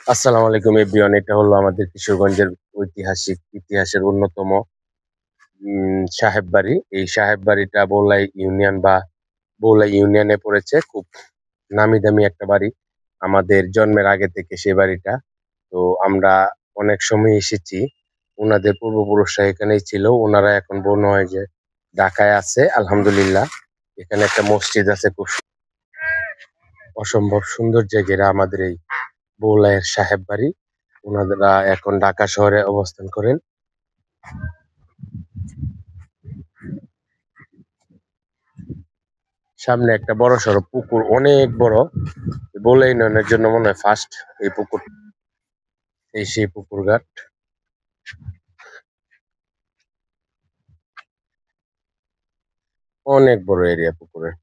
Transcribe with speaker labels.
Speaker 1: আসসালামু আলাইকুম এভরিওয়ান। এটা হলো আমাদের কিশোরগঞ্জের ঐতিহাসিক ইতিহাসের অন্যতম সাহেব বাড়ি। এই সাহেব বাড়িটা বৌলাই ইউনিয়নে পড়েছে। খুব নামি দামি একটা বাড়ি। আমাদের জন্মের আগে থেকে সেই বাড়িটা। তো আমরা অনেক সময় এসেছি। উনাদের পূর্বপুরুষরা এখানেই ছিল। উনারা এখন মনে হয় যে ঢাকায় আছে। আলহামদুলিল্লাহ। এখানে একটা মসজিদ আছে, খুব অসম্ভব সুন্দর জায়গা আমাদের এই বৌলাইয়ের সাহেব বাড়ি। উনারা এখন ঢাকা শহরে অবস্থান করেন। সামনে একটা বড়সড় পুকুর, অনেক বড়। বৌলাই ইউনিয়নের জন্য মনে হয় ফার্স্ট এই পুকুর। এই সেই পুকুর ঘাট। অনেক বড় এরিয়া পুকুরের।